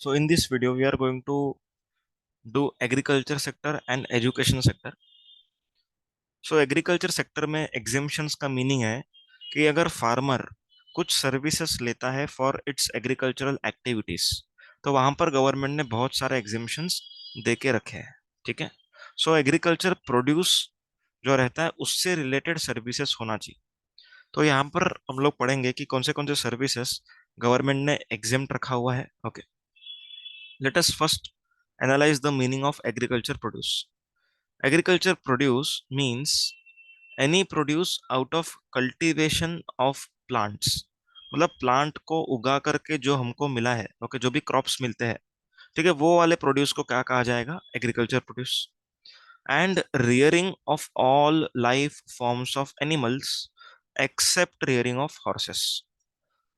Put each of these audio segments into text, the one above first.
So in this video, we are going to do agriculture sector and education sector. So agriculture sector में exemptions का meaning है कि अगर farmer कुछ services लेता है फॉर इट्स एग्रीकल्चरल एक्टिविटीज, तो वहां पर गवर्नमेंट ने बहुत सारे एग्जेम्पशंस दे के रखे हैं। ठीक है। सो एग्रीकल्चर प्रोड्यूस जो रहता है उससे रिलेटेड सर्विसेज होना चाहिए। तो यहाँ पर हम लोग पढ़ेंगे कि कौन से सर्विसेज गवर्नमेंट ने एग्जेम्प्ट रखा हुआ है। Okay, let us first analyze the meaning of agriculture produce. Agriculture produce means any produce out of cultivation of plants, मतलब प्लांट को उगा करके जो हमको मिला है। ओके, जो भी क्रॉप्स मिलते हैं, ठीक है, वो वाले प्रोड्यूस को क्या कहा जाएगा? Agriculture produce. And rearing of all life forms of animals except rearing of horses,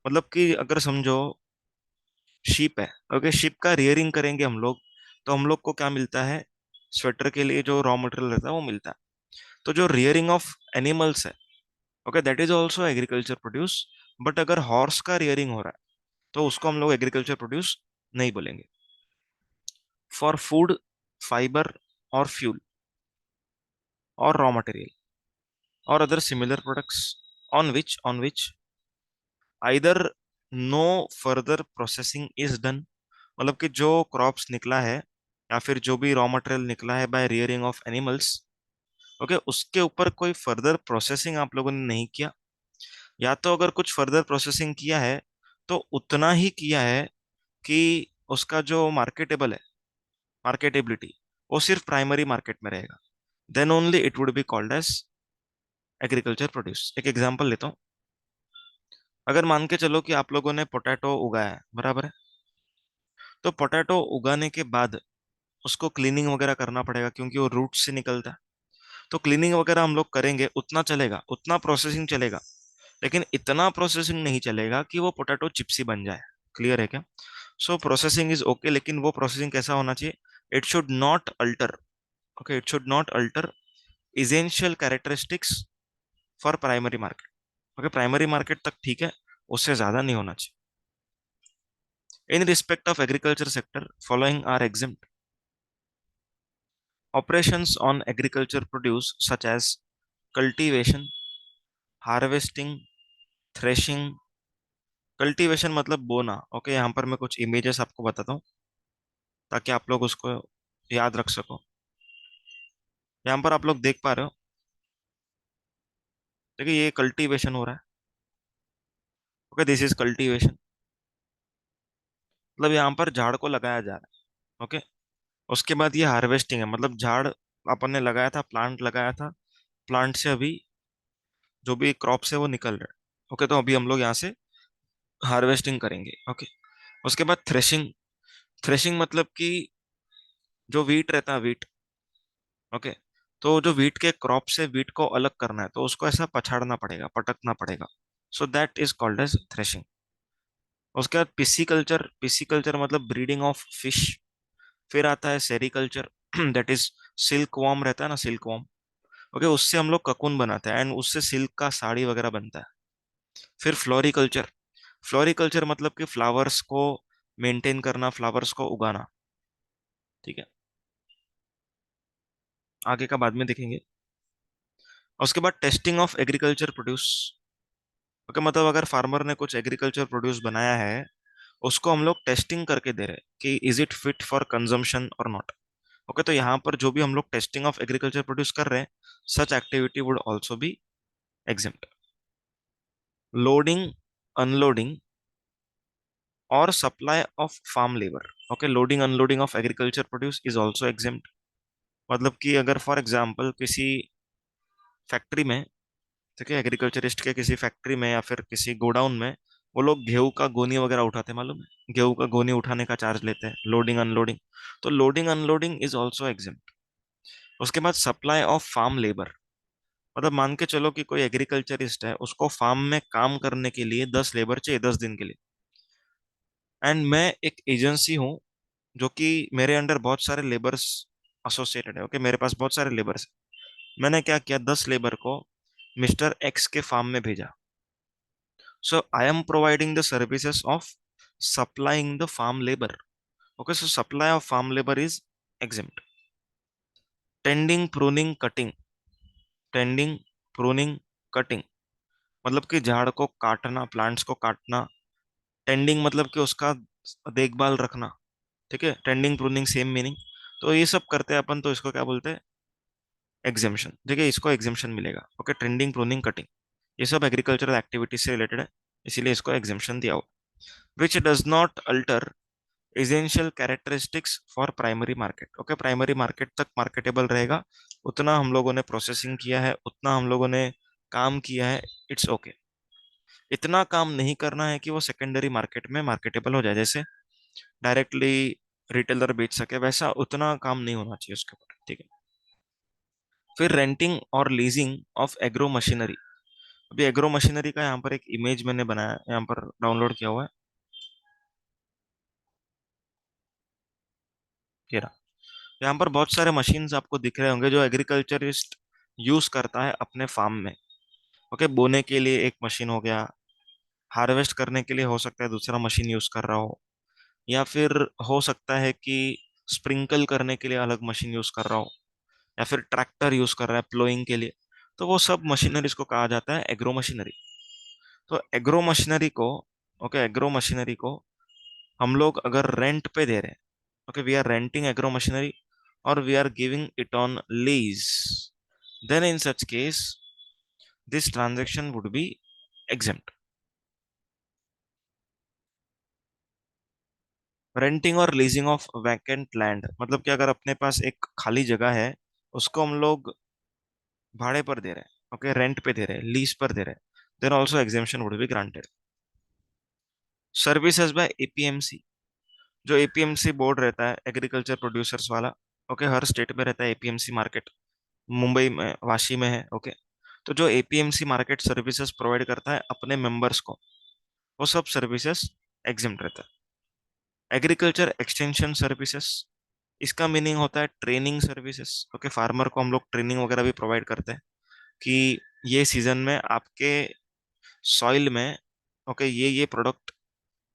मतलब कि अगर समझो शीप है। ओके, शीप का रियरिंग करेंगे हम लोग, तो हम लोग को क्या मिलता है? स्वेटर के लिए जो रॉ मटेरियल रहता है वो मिलता है। तो जो रियरिंग ऑफ एनिमल्स है, okay, that is also agriculture produce. But अगर हॉर्स का रियरिंग हो रहा है तो उसको हम लोग एग्रीकल्चर प्रोड्यूस नहीं बोलेंगे। फॉर फूड, फाइबर और फ्यूल और रॉ मटेरियल और other similar products on which either no further processing is done, मतलब कि जो क्रॉप्स निकला है या फिर जो भी रॉ मटेरियल निकला है by rearing of animals, okay, उसके ऊपर कोई फर्दर प्रोसेसिंग आप लोगों ने नहीं किया, या तो अगर कुछ फर्दर प्रोसेसिंग किया है तो उतना ही किया है कि उसका जो मार्केटेबल है, मार्केटेबिलिटी, वो सिर्फ प्राइमरी मार्केट में रहेगा, then only it would be called as agriculture produce. एक एग्जांपल लेता हूँ। अगर मान के चलो कि आप लोगों ने पोटैटो उगाया है, बराबर है, तो पोटैटो उगाने के बाद उसको क्लीनिंग वगैरह करना पड़ेगा क्योंकि वो रूट से निकलता है। तो क्लीनिंग वगैरह हम लोग करेंगे, उतना चलेगा, उतना प्रोसेसिंग चलेगा, लेकिन इतना प्रोसेसिंग नहीं चलेगा कि वो पोटैटो चिप्सी बन जाए। क्लियर है क्या? सो प्रोसेसिंग इज ओके, लेकिन वो प्रोसेसिंग कैसा होना चाहिए? It should not alter, okay, it should not alter essential characteristics for primary market. Okay, primary market तक ठीक है, उससे ज्यादा नहीं होना चाहिए। In respect of agriculture sector following are exempted: operations on agriculture produce such as cultivation, harvesting, threshing. Cultivation मतलब बोना। ओके, यहाँ पर मैं कुछ इमेजेस आपको बताता हूँ ताकि आप लोग उसको याद रख सको। यहाँ पर आप लोग देख पा रहे हो, देखिए ये कल्टीवेशन हो रहा है। ओके, दिस इज कल्टीवेशन, मतलब यहाँ पर झाड़ को लगाया जा रहा है। ओके, उसके बाद ये हार्वेस्टिंग है, मतलब झाड़ अपन ने लगाया था, प्लांट लगाया था, प्लांट से अभी जो भी क्रॉप है वो निकल रहा है। ओके, तो अभी हम लोग यहाँ से हार्वेस्टिंग करेंगे। ओके, उसके बाद थ्रेशिंग। थ्रेशिंग मतलब कि जो वीट रहता है, वीट, ओके, तो जो वीट के क्रॉप से वीट को अलग करना है तो उसको ऐसा पछाड़ना पड़ेगा, पटकना पड़ेगा। So that is called as threshing. उसके बाद पिसिकल्चर। पिसिकल्चर मतलब ब्रीडिंग ऑफ फिश। फिर आता है sericulture that is silk worm रहता है ना, सिल्क वॉर्म। ओके, उससे हम लोग ककून बनाते हैं एंड उससे सिल्क का साड़ी वगैरह बनता है। फिर फ्लोरिकल्चर। फ्लोरिकल्चर मतलब कि फ्लावर्स को मेंटेन करना, फ्लावर्स को उगाना। ठीक है, आगे का बाद में देखेंगे। उसके बाद testing of agriculture produce. Okay, मतलब अगर फार्मर ने कुछ एग्रीकल्चर प्रोड्यूस बनाया है, उसको हम लोग टेस्टिंग करके दे रहे हैं कि is it fit for consumption और नॉट। ओके, तो यहाँ पर जो भी हम लोग टेस्टिंग ऑफ एग्रीकल्चर प्रोड्यूस कर रहे हैं, such activity would also be exempted. Loading, unloading और supply of farm labour. Okay, loading unloading of agriculture produce is also exempted. मतलब कि अगर फॉर एग्जाम्पल किसी फैक्ट्री में, ठीक है, एग्रीकल्चरिस्ट के किसी फैक्ट्री में या फिर किसी गोडाउन में वो लोग गेहूं का गोनी वगैरह उठाते हैं, मालूम है? गेहूं का गोनी उठाने का चार्ज लेते हैं, लोडिंग अनलोडिंग। तो loading unloading is also exempt. उसके बाद सप्लाई ऑफ फार्म लेबर, मतलब मान के चलो कि कोई एग्रीकल्चरिस्ट है, उसको फार्म में काम करने के लिए 10 लेबर चाहिए 10 दिन के लिए, एंड मैं एक एजेंसी हूँ जो कि मेरे अंडर बहुत सारे लेबर्स एसोसिएटेड है। ओके, मेरे पास बहुत सारे लेबर्स है। मैंने क्या किया, 10 लेबर को मिस्टर एक्स के फार्म में भेजा। So I am providing the services of supplying the farm labor. Okay, so supply of farm labour is exempt. Tending, pruning, cutting. Tending, pruning, cutting मतलब कि झाड़ को काटना, प्लांट्स को काटना। टेंडिंग मतलब कि उसका देखभाल रखना। ठीक है, टेंडिंग प्रूनिंग सेम मीनिंग। तो ये सब करते हैं अपन, तो इसको क्या बोलते हैं? एग्जेम्पशन। ठीक है, इसको एग्जेम्पशन मिलेगा। ओके, टेंडिंग, प्रूनिंग, कटिंग ये सब एग्रीकल्चरल एक्टिविटीज से रिलेटेड है, इसीलिए इसको एग्जेम्पशन दिया हुआ। Which does not alter essential characteristics for primary market. Okay, primary market तक मार्केटेबल रहेगा, उतना हम लोगों ने प्रोसेसिंग किया है, उतना हम लोगों ने काम किया है, इट्स ओके। इतना काम नहीं करना है कि वो सेकेंडरी मार्केट में मार्केटेबल हो जाए, जैसे डायरेक्टली रिटेलर बेच सके, वैसा उतना काम नहीं होना चाहिए उसके ऊपर। ठीक है। फिर रेंटिंग और लीजिंग ऑफ एग्रो मशीनरी। अभी एग्रो मशीनरी का यहाँ पर एक इमेज मैंने बनाया, यहाँ पर डाउनलोड किया हुआ है, ये रहा। यहाँ पर बहुत सारे मशीन्स आपको दिख रहे होंगे जो एग्रीकल्चरिस्ट यूज करता है अपने फार्म में। ओके, बोने के लिए एक मशीन हो गया, हार्वेस्ट करने के लिए हो सकता है दूसरा मशीन यूज कर रहा हो, या फिर हो सकता है कि स्प्रिंकल करने के लिए अलग मशीन यूज कर रहा हो, या फिर ट्रैक्टर यूज कर रहा है प्लोइंग के लिए। तो वो सब मशीनरीज को कहा जाता है एग्रो मशीनरी। तो एग्रो मशीनरी को, ओके, एग्रो मशीनरी को हम लोग अगर रेंट पे दे रहे हैं, okay, we are renting agro machinery और we are giving it on lease, then in such case this transaction would be exempt. Renting और लीजिंग ऑफ वैकेंट लैंड मतलब कि अगर अपने पास एक खाली जगह है, उसको हम लोग भाड़े पर दे रहे हैं, ओके, रेंट पे दे रहे हैं, लीज पर दे रहे हैं, then also exemption would be granted. Services by APMC. जो एपीएमसी बोर्ड रहता है एग्रीकल्चर प्रोड्यूसर्स वाला, ओके, हर स्टेट में रहता है एपीएमसी मार्केट, मुंबई में वाशी में है। ओके, तो जो एपीएमसी मार्केट सर्विसेज प्रोवाइड करता है अपने मेंबर्स को, वो सब सर्विसेज एग्जिम्ट रहता है। एग्रीकल्चर एक्सटेंशन सर्विसेज, इसका मीनिंग होता है ट्रेनिंग सर्विसेज। ओके, फार्मर को हम लोग ट्रेनिंग वगैरह भी प्रोवाइड करते हैं कि ये सीजन में आपके सॉइल में, ओके, ये प्रोडक्ट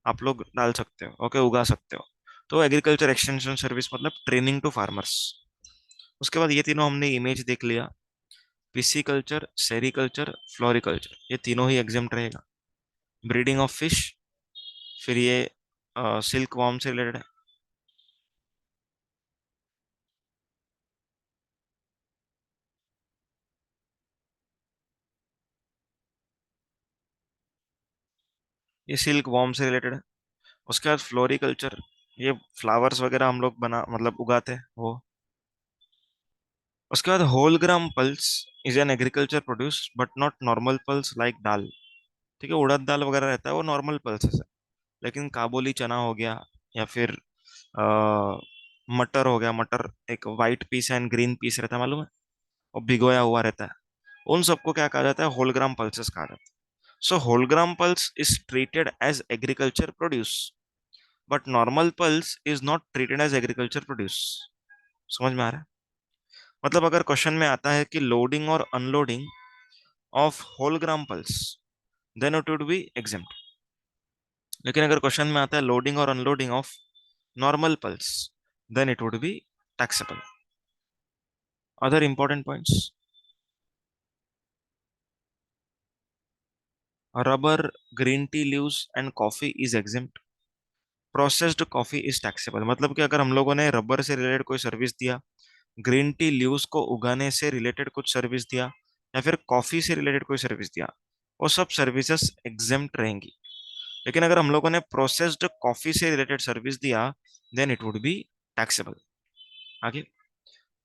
आप लोग डाल सकते हो, ओके, उगा सकते हो। तो एग्रीकल्चर एक्सटेंशन सर्विस मतलब ट्रेनिंग टू फार्मर्स। उसके बाद ये तीनों हमने इमेज देख लिया, पिसीकल्चर, सेरीकल्चर, फ्लोरिकल्चर, ये तीनों ही एग्जाम्प्ट रहेगा। ब्रीडिंग ऑफ फिश, फिर ये सिल्क वॉर्म से रिलेटेड है। ये सिल्क वॉर्म से रिलेटेड है। उसके बाद फ्लोरिकल्चर, ये फ्लावर्स वगैरह हम लोग बना मतलब उगाते हैं वो। उसके बाद whole gram pulse is an agriculture produce but not normal pulse like dal. ठीक है, उड़द दाल वगैरह रहता है वो नॉर्मल पल्सेस है, लेकिन काबुली चना हो गया, या फिर मटर हो गया, मटर एक white peas and green peas रहता है मालूम है, और भिगोया हुआ रहता है, उन सबको क्या कहा जाता है? होल ग्राम पल्सेस कहा जाता है। So whole gram pulse is treated as agriculture produce but normal pulse is not treated as agriculture produce. समझ में आ रहा है? मतलब अगर क्वेश्चन में आता है कि लोडिंग और unloading of whole gram pulse, then it would be exempt. लेकिन अगर क्वेश्चन में आता है लोडिंग और unloading of normal pulse, then it would be taxable. Other important points, rubber, green tea leaves and coffee is exempt. Processed coffee is taxable मतलब कि अगर हम लोगों ने रबर से रिलेटेड कोई सर्विस दिया, ग्रीन टी लीव्स को उगाने से रिलेटेड कुछ सर्विस दिया, या फिर कॉफी से रिलेटेड कोई सर्विस दिया, वो सब सर्विसेज एग्जेम्प्ट रहेंगी। लेकिन अगर हम लोगों ने प्रोसेस्ड कॉफी से रिलेटेड सर्विस दिया, then it would be taxable. आगे,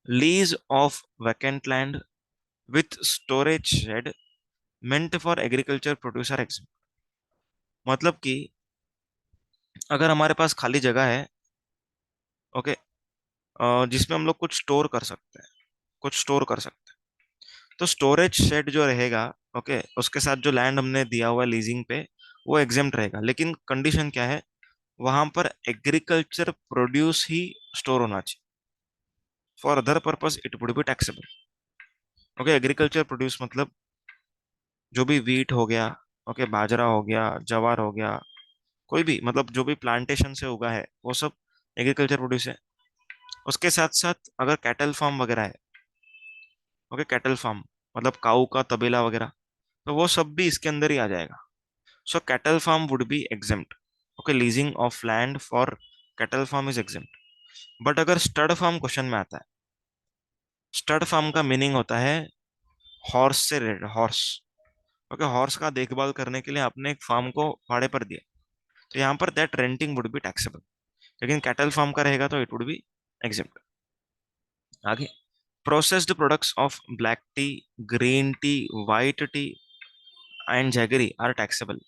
lease of vacant land with storage shed meant for agriculture producer exempt. मतलब कि अगर हमारे पास खाली जगह है, ओके, जिसमें हम लोग कुछ स्टोर कर सकते हैं, कुछ स्टोर कर सकते हैं, तो स्टोरेज शेड जो रहेगा, ओके, उसके साथ जो लैंड हमने दिया हुआ है लीजिंग पे, वो एग्जेम्प्ट रहेगा। लेकिन कंडीशन क्या है? वहां पर एग्रीकल्चर प्रोड्यूस ही स्टोर होना चाहिए, for other purpose it would be taxable. Okay, agriculture produce मतलब जो भी वीट हो गया, ओके, बाजरा हो गया, जवार हो गया, कोई भी मतलब जो भी प्लांटेशन से उगा है, वो सब एग्रीकल्चर प्रोड्यूस है। उसके साथ साथ अगर कैटल फार्म वगैरह है, ओके, कैटल फार्म मतलब काऊ का तबेला वगैरह, तो वो सब भी इसके अंदर ही आ जाएगा। So cattle farm would be exempt. Okay, leasing of land for cattle farm is exempt. But अगर स्टड फार्म क्वेश्चन में आता है, स्टड फार्म का मीनिंग होता है हॉर्स से रेड हॉर्स। ओके, हॉर्स का देखभाल करने के लिए आपने एक फार्म को भाड़े पर दिया, तो यहाँ पर that renting would be taxable. लेकिन कैटल फार्म का रहेगा तो इट वुड बी एग्जेम्प्ट। आगे, processed products of black tea, green tea, white tea and jaggery are taxable.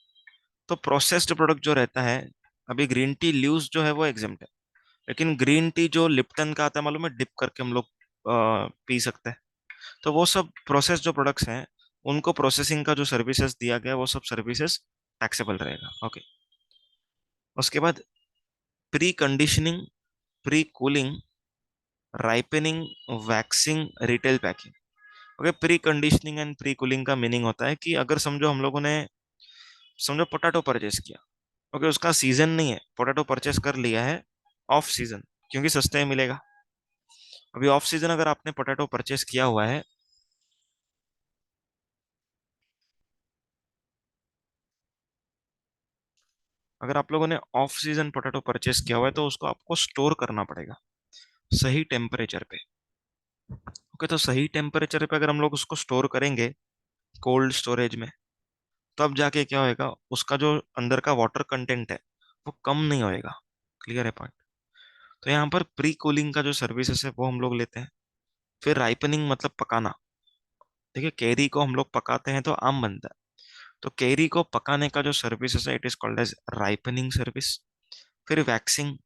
तो प्रोसेस्ड प्रोडक्ट जो रहता है, अभी ग्रीन टी लीव्स जो है वो एग्जेम्प्ट है, लेकिन ग्रीन टी जो लिप्टन का आता है मालूम है, डिप करके हम लोग पी सकते हैं, तो वो सब प्रोसेस जो प्रोडक्ट्स हैं, उनको प्रोसेसिंग का जो सर्विसेज दिया गया वो सब सर्विसेज टैक्सेबल रहेगा। ओके, उसके बाद pre conditioning, pre cooling, ripening, waxing, retail packing. Okay, pre conditioning and pre cooling का मीनिंग होता है कि अगर समझो हम लोगों ने, समझो पोटैटो परचेस किया, ओके, उसका सीजन नहीं है, पोटैटो परचेस कर लिया है ऑफ सीजन, क्योंकि सस्ते में मिलेगा। अभी ऑफ सीजन अगर आपने पोटैटो परचेस किया हुआ है, अगर आप लोगों ने ऑफ सीजन पोटैटो परचेस किया हुआ है तो उसको आपको स्टोर करना पड़ेगा सही टेम्परेचर पे। ओके, तो सही टेम्परेचर पे अगर हम लोग उसको स्टोर करेंगे कोल्ड स्टोरेज में, तब जाके क्या होएगा, उसका जो अंदर का वाटर कंटेंट है वो कम नहीं होएगा। क्लियर है पॉइंट? तो यहाँ पर प्री कूलिंग का जो सर्विसेज है वो हम लोग लेते हैं। फिर राइपनिंग मतलब पकाना। देखिए, कैरी को हम लोग पकाते हैं तो आम बनता है, तो कैरी को पकाने का जो सर्विसेज है it is called as ripening service. फिर वैक्सिंग,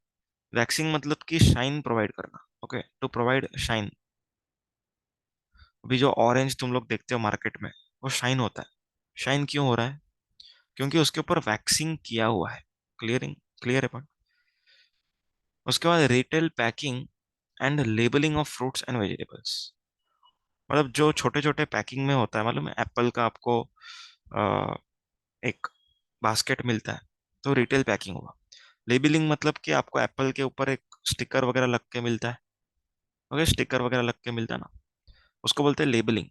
वैक्सिंग मतलब कि शाइन प्रोवाइड करना। Okay, to provide shine. अभी जो ऑरेंज तुम लोग देखते हो मार्केट में, वो शाइन होता है। शाइन क्यों हो रहा है? क्योंकि उसके ऊपर वैक्सिंग किया हुआ है। क्लियरिंग, क्लियर है पॉइंट? उसके बाद retail packing and labelling of fruits and vegetables. मतलब जो छोटे छोटे पैकिंग में होता है, मालूम है, एप्पल का आपको अ, एक बास्केट मिलता है, तो रिटेल पैकिंग होगा। लेबलिंग मतलब कि आपको एप्पल के ऊपर एक स्टिकर वगैरह लग के मिलता है। ओके, स्टिकर वगैरह लग के मिलता है ना, उसको बोलते हैं labelling.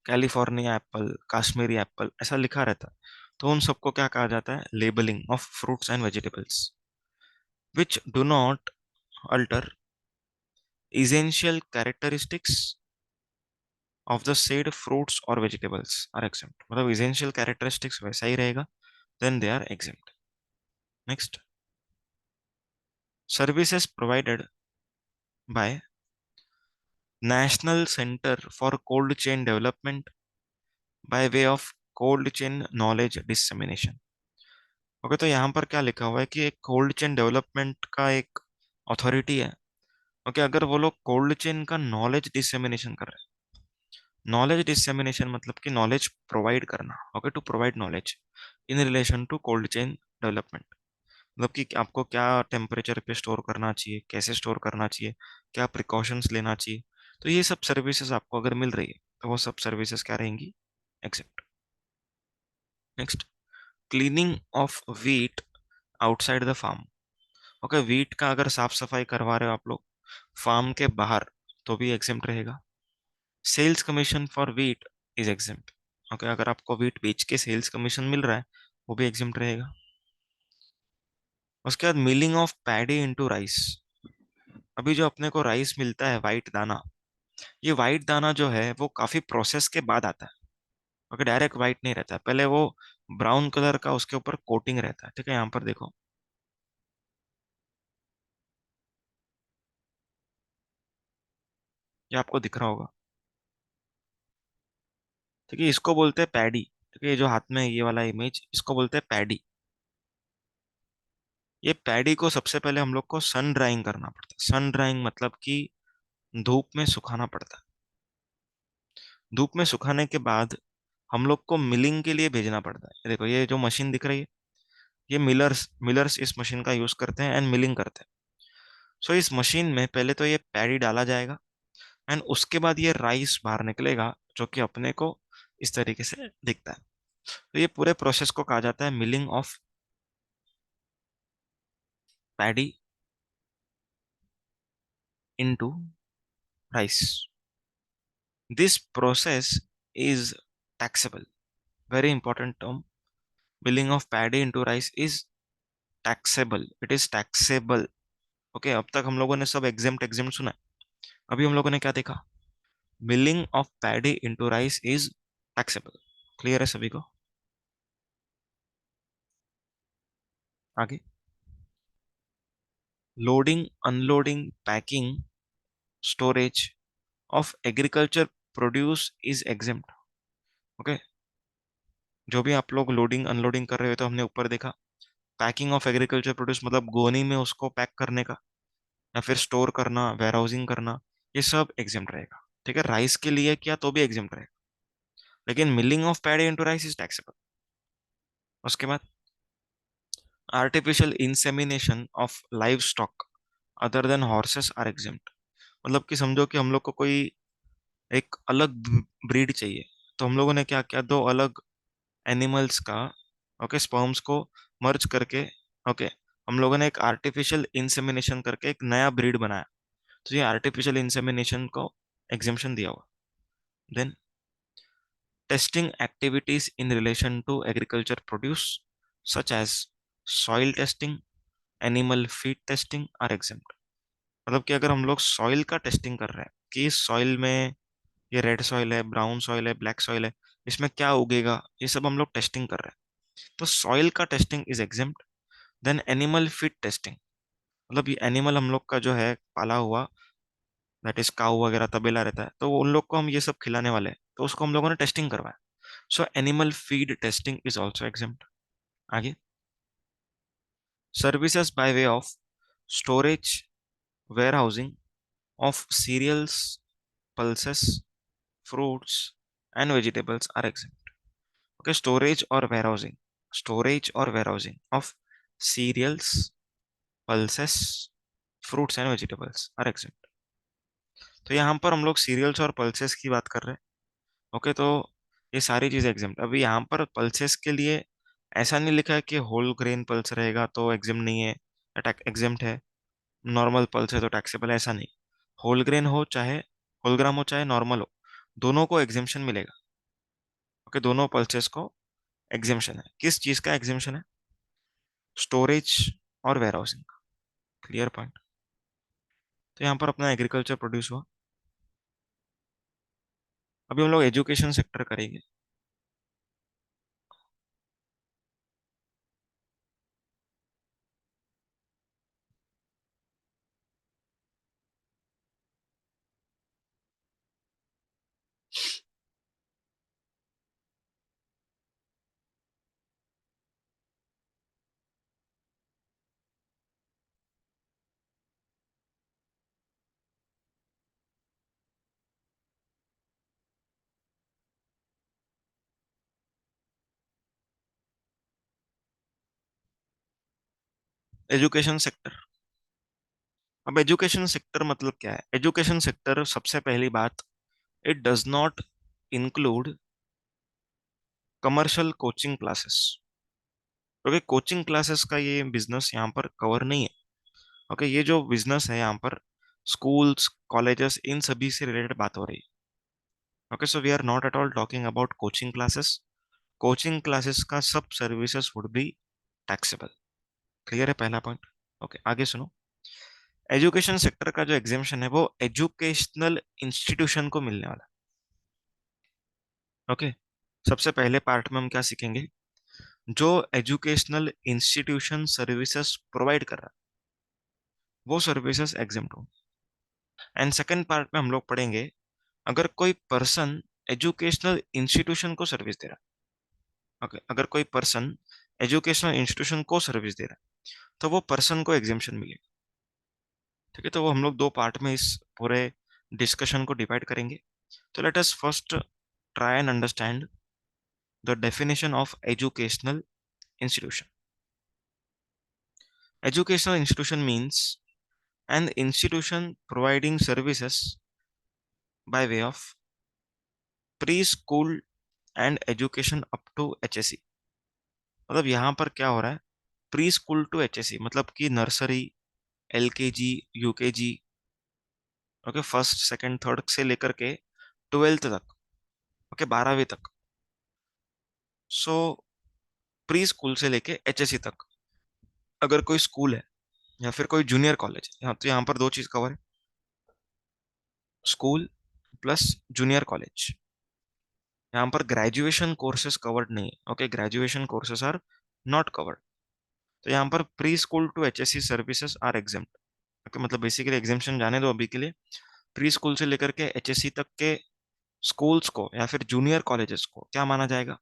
California Apple, Kashmiri Apple ऐसा लिखा रहता है, तो उन सबको क्या कहा जाता है? Labelling of fruits and vegetables which do not alter essential characteristics of the said fruits or vegetables are exempt। मतलब essential characteristics वैसा ही रहेगा, then they are exempt। Next, services provided by National Center for Cold Chain Development by way of cold chain knowledge dissemination। Okay, तो यहाँ पर क्या लिखा हुआ है कि एक कोल्ड चेन डेवलपमेंट का एक अथॉरिटी है। ओके, अगर वो लोग कोल्ड चेन का नॉलेज डिसेमिनेशन कर रहे हैं, नॉलेज डिसेमिनेशन मतलब कि नॉलेज प्रोवाइड करना। Okay, to provide knowledge in relation to cold chain development, मतलब कि आपको क्या टेम्परेचर पे स्टोर करना चाहिए, कैसे स्टोर करना चाहिए, क्या प्रिकॉशंस लेना चाहिए, तो ये सब सर्विसेज आपको अगर मिल रही है तो वो सब सर्विसेज क्या रहेंगी? Except. Next, cleaning of wheat outside the farm. Okay, wheat का अगर साफ सफाई करवा रहे हो आप लोग फार्म के बाहर, तो भी एग्जेम्प्ट रहेगा। Sales commission for wheat is exempt. Okay, अगर आपको व्हीट बेच के सेल्स कमीशन मिल रहा है, वो भी एग्जेम्प्ट रहेगा। उसके बाद milling of paddy into rice. अभी जो अपने को राइस मिलता है वाइट दाना, ये वाइट दाना जो है वो काफी प्रोसेस के बाद आता है। ओके, डायरेक्ट वाइट नहीं रहता है, पहले वो ब्राउन कलर का उसके ऊपर कोटिंग रहता है। ठीक है, यहाँ पर देखो, ये आपको दिख रहा होगा। ठीक है, इसको बोलते हैं पैडी। ठीक है, ये जो हाथ में है, ये वाला इमेज, इसको बोलते हैं पैडी। ये पैडी को सबसे पहले हम लोग को सन ड्राइंग करना पड़ता है। सन ड्राइंग मतलब कि धूप में सुखाना पड़ता है। धूप में सुखाने के बाद हम लोग को मिलिंग के लिए भेजना पड़ता है। ये देखो, ये जो मशीन दिख रही है, ये मिलर्स मिलर्स इस मशीन का यूज करते हैं एंड मिलिंग करते हैं। सो इस मशीन में पहले तो ये पैडी डाला जाएगा, एंड उसके बाद ये राइस बाहर निकलेगा, जो कि अपने को इस तरीके से दिखता है। तो ये पूरे प्रोसेस को कहा जाता है milling of paddy. into rice. This process is taxable. Very important term. Billing of paddy into rice is taxable. It is taxable. Okay, अब तक हम लोगों ने सब एग्जेम्प्ट एग्जेम्प्ट सुना है। अभी हम लोगों ने क्या देखा? Billing of paddy into rice is taxable. Clear है सभी को? आगे, loading, unloading, packing, storage of agriculture produce is exempt. Okay, जो भी आप लोग लोडिंग अनलोडिंग कर रहे हो तो हमने ऊपर देखा, पैकिंग ऑफ एग्रीकल्चर प्रोड्यूस मतलब गोनी में उसको पैक करने का, या फिर स्टोर करना, वेयर हाउसिंग करना, ये सब एग्जेम्प्ट रहेगा। ठीक है, राइस के लिए किया तो भी एग्जेम्प्ट रहेगा, लेकिन milling of paddy into rice is taxable. उसके बाद, artificial insemination of livestock other than horses are exempt. मतलब कि समझो कि हम लोग को कोई एक अलग ब्रीड चाहिए, तो हम लोगों ने क्या किया, दो अलग एनिमल्स का, ओके, स्पर्म्स को मर्ज करके, ओके, हम लोगों ने एक आर्टिफिशियल इंसेमिनेशन करके एक नया ब्रीड बनाया, तो ये आर्टिफिशियल इंसेमिनेशन को एग्जेम्पशन दिया हुआ। Then, testing activities in relation to agriculture produce such as soil testing, animal feed testing are exempt. मतलब कि अगर हम लोग सॉइल का टेस्टिंग कर रहे हैं कि इस सॉइल में, ये रेड सॉइल है, ब्राउन सॉइल है, ब्लैक सॉइल है, इसमें क्या उगेगा, ये सब हम लोग टेस्टिंग कर रहे हैं, तो सॉइल का testing is exempt. Then animal feed testing, मतलब ये एनिमल हम लोग का जो है पाला हुआ, दैट इज काऊ वगैरह तबेला रहता है, तो उन लोग को हम ये सब खिलाने वाले हैं, तो उसको हम लोगों ने टेस्टिंग करवाया। So animal feed testing is also exempt. आगे, services by way of storage, warehousing of cereals, pulses, fruits and vegetables are exempt. Okay, storage or warehousing of cereals, pulses, fruits and vegetables are exempt. तो यहाँ पर हम लोग serials और pulses की बात कर रहे हैं। ओके, तो ये सारी चीजें एग्जेम्प्ट। अभी यहाँ पर पल्सेस के लिए ऐसा नहीं लिखा है कि होल ग्रेन पल्स रहेगा तो एग्जेम्प्ट नहीं है, एग्जेम्प्ट है, नॉर्मल पल्स है तो टैक्सेबल है, ऐसा नहीं। होल ग्रेन हो चाहे होलग्राम हो चाहे नॉर्मल हो, दोनों को एग्जेम्पशन मिलेगा। ओके, दोनों पल्सेस को एग्जेम्पशन है। किस चीज का एग्जेम्पशन है? स्टोरेज और वेयर हाउसिंग का। Clear point? तो यहाँ पर अपना एग्रीकल्चर प्रोड्यूस हुआ। अभी हम लोग एजुकेशन सेक्टर करेंगे। Education sector. अब एजुकेशन सेक्टर मतलब क्या है? एजुकेशन सेक्टर, सबसे पहली बात, it does not include commercial coaching classes. क्योंकि कोचिंग क्लासेस का ये बिजनेस यहाँ पर कवर नहीं है। ओके, ये जो बिजनेस है यहाँ पर स्कूल्स, कॉलेजेस, इन सभी से रिलेटेड बात हो रही है। Okay, so we are not at all talking about coaching classes. Coaching classes का सब services would be taxable. Clear है पहला पॉइंट? ओके, आगे सुनो। एजुकेशन सेक्टर का जो एग्जेम्पशन है वो एजुकेशनल इंस्टीट्यूशन को मिलने वाला है। ओके, सबसे पहले पार्ट में हम क्या सीखेंगे? जो एजुकेशनल इंस्टीट्यूशन सर्विसेज प्रोवाइड कर रहा है वो सर्विसेज एग्जेम्प्ट हो। एंड सेकंड पार्ट में हम लोग पढ़ेंगे, अगर कोई पर्सन एजुकेशनल इंस्टीट्यूशन को सर्विस दे रहा है, ओके, अगर कोई पर्सन एजुकेशनल इंस्टीट्यूशन को सर्विस दे रहा है तो वो पर्सन को एग्जेम्पशन मिलेगा। ठीक है, तो वो हम लोग दो पार्ट में इस पूरे डिस्कशन को डिवाइड करेंगे। So let us first try and understand the definition of educational institution. Educational institution means an institution providing services by way of preschool and education up to HSC. मतलब यहाँ पर क्या हो रहा है? प्री स्कूल टू HSC मतलब कि nursery, LKG, UKG, okay, first second third से लेकर के ट्वेल्थ तक, ओके 12वीं तक। सो प्री स्कूल से लेके एचएससी तक अगर कोई स्कूल है या फिर कोई जूनियर कॉलेज है, यहाँ तो यहाँ पर दो चीज कवर है, स्कूल प्लस जूनियर कॉलेज। यहाँ पर ग्रेजुएशन कोर्सेज कवर्ड नहीं है, okay graduation courses are not covered. तो यहाँ पर pre school to HSC services are exempt. Okay, मतलब बेसिकली एग्जेम्पशन जाने दो अभी के लिए। प्री स्कूल से लेकर के एचएससी तक के स्कूल्स को या फिर जूनियर कॉलेजेस को क्या माना जाएगा?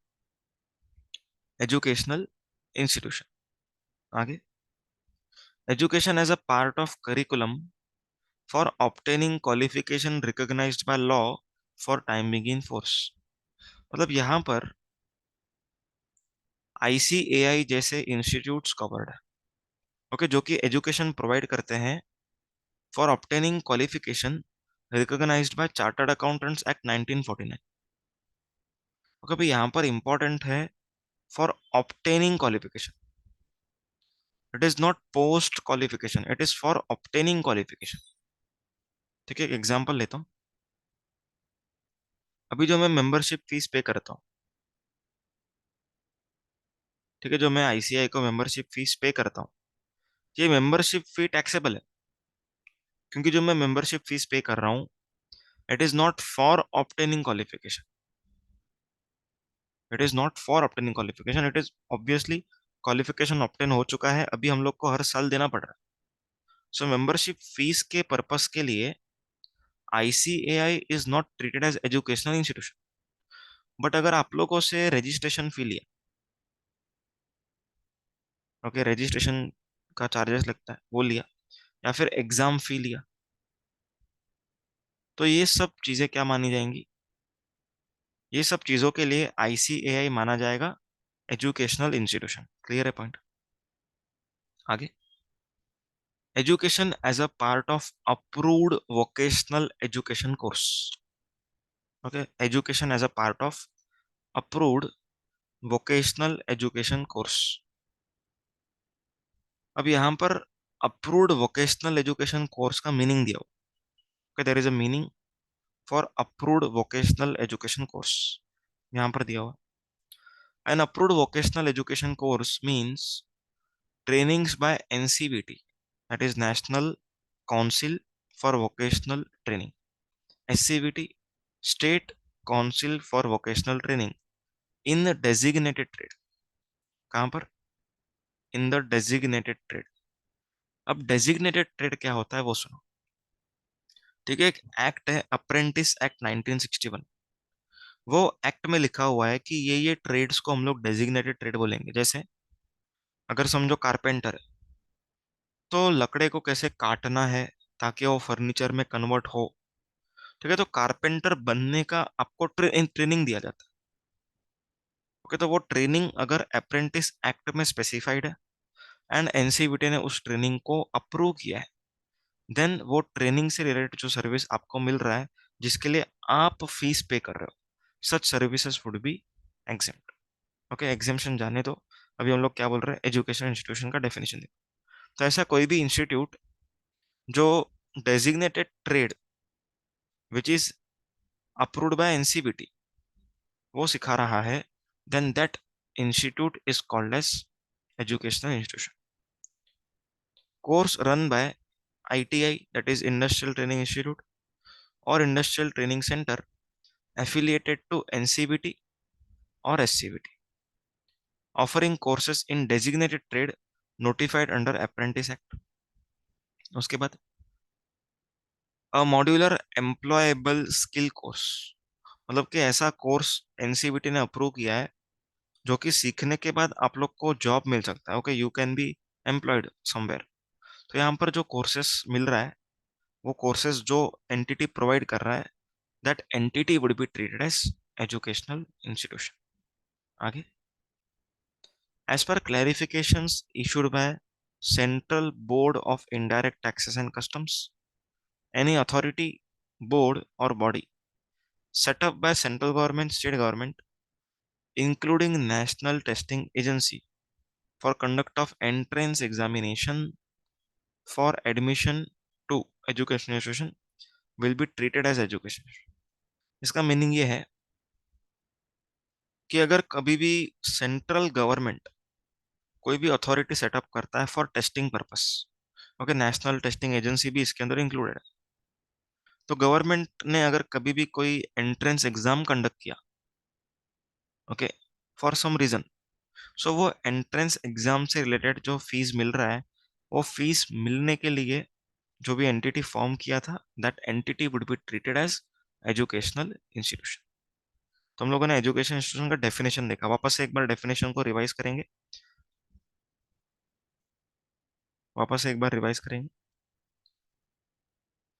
Educational institution. आगे, education as a part of curriculum for obtaining qualification recognised by law for time being in force. मतलब यहाँ पर आईसीएआई जैसे इंस्टीट्यूट्स कवर्ड है, ओके, जो कि एजुकेशन प्रोवाइड करते हैं for obtaining qualification recognised by chartered accountants act 1949। Okay भाई, यहाँ पर इंपॉर्टेंट है for obtaining qualification, it is not post qualification, it is for obtaining qualification. ठीक है, एक एग्जांपल लेता हूँ। अभी जो मैं मेंबरशिप फीस पे करता हूँ, ठीक है, जो मैं आईसीआई को मेंबरशिप फीस पे करता हूँ, ये मेंबरशिप फी टैक्सेबल है, क्योंकि जो मैं मेंबरशिप फीस पे कर रहा हूँ it is not for obtaining qualification, it is not for obtaining qualification, it is obviously qualification obtain हो चुका है, अभी हम लोग को हर साल देना पड़ रहा है। सो मेंबरशिप फीस के पर्पस के लिए ICAI is not treated as educational institution. But अगर आप लोगों से रजिस्ट्रेशन फी लिया, ओके रजिस्ट्रेशन का चार्जेस लगता है वो लिया, या फिर एग्जाम फी लिया, तो ये सब चीजें क्या मानी जाएंगी? ये सब चीजों के लिए आईसीएआई माना जाएगा एजुकेशनल इंस्टीट्यूशन। क्लियर है पॉइंट? आगे, education as a part of approved vocational education course. Okay, education as a part of approved vocational education course. अब यहाँ पर अप्रूव्ड वोकेशनल एजुकेशन कोर्स का मीनिंग दिया हो। Okay, there is a meaning for approved vocational education course, यहाँ पर दिया हुआ। An approved vocational education course means trainings by NCVT, that is National Council for Vocational Training, SCVT, State Council for Vocational Training in the designated trade। कहाँ पर? In the designated trade. अब designated trade क्या होता है वो सुनो। ठीक है, एक एक्ट है अप्रेंटिस एक्ट 1961। वो एक्ट में लिखा हुआ है कि ये ट्रेड्स को हम लोग डेजिग्नेटेड ट्रेड बोलेंगे। जैसे अगर समझो कारपेंटर है, तो लकड़े को कैसे काटना है ताकि वो फर्नीचर में कन्वर्ट हो। ठीक है, तो कारपेंटर बनने का आपको ट्रेनिंग दिया जाता है। ओके, तो वो ट्रेनिंग अगर अप्रेंटिस एक्ट में स्पेसिफाइड है एंड एनसीवीटी ने उस ट्रेनिंग को अप्रूव किया है, देन वो ट्रेनिंग से रिलेटेड जो सर्विस आपको मिल रहा है, जिसके लिए आप फीस पे कर रहे हो, such services would be exempt. Okay, exemption जाने दो, अभी हम लोग क्या बोल रहे हैं, एजुकेशन इंस्टीट्यूशन का डेफिनेशन देखो। तो ऐसा कोई भी इंस्टीट्यूट जो designated trade which is approved by NCBT वो सिखा रहा है, then that institute is called as educational institution. Course run by ITI, that is industrial training institute, और industrial training centre affiliated to NCBT or SCBT, offering courses in designated trade notified under Apprentice Act। उसके बाद अ modular employable skill course, मतलब कि ऐसा course NCBT ने approve किया है जो कि सीखने के बाद आप लोग को जॉब मिल सकता है। Okay, you can be employed somewhere. तो यहाँ पर जो कोर्सेस मिल रहा है, वो कोर्सेस जो एंटिटी प्रोवाइड कर रहा है, that entity would be treated as educational institution. आगे, as per clarifications issued by central board of indirect taxes and customs, any authority, board और body set up by central government, state government, including National Testing Agency, for conduct of entrance examination for admission to education institution will be treated as education. इसका meaning ये है कि अगर कभी भी central government कोई भी अथॉरिटी सेटअप करता है for testing purpose, okay, national testing agency भी इसके अंदर इंक्लूडेड है, तो गवर्नमेंट ने अगर कभी भी कोई एंट्रेंस एग्जाम कंडक्ट किया, ओके, फॉर सम रीजन, सो वो एंट्रेंस एग्जाम से रिलेटेड जो फीस मिल रहा है, वो फीस मिलने के लिए जो भी एंटिटी फॉर्म किया था, that entity would be treated as educational institution. तो हम लोगों ने एजुकेशन इंस्टीट्यूशन का डेफिनेशन देखा, वापस से एक बार डेफिनेशन को रिवाइज करेंगे, वापस से एक बार रिवाइज करेंगे।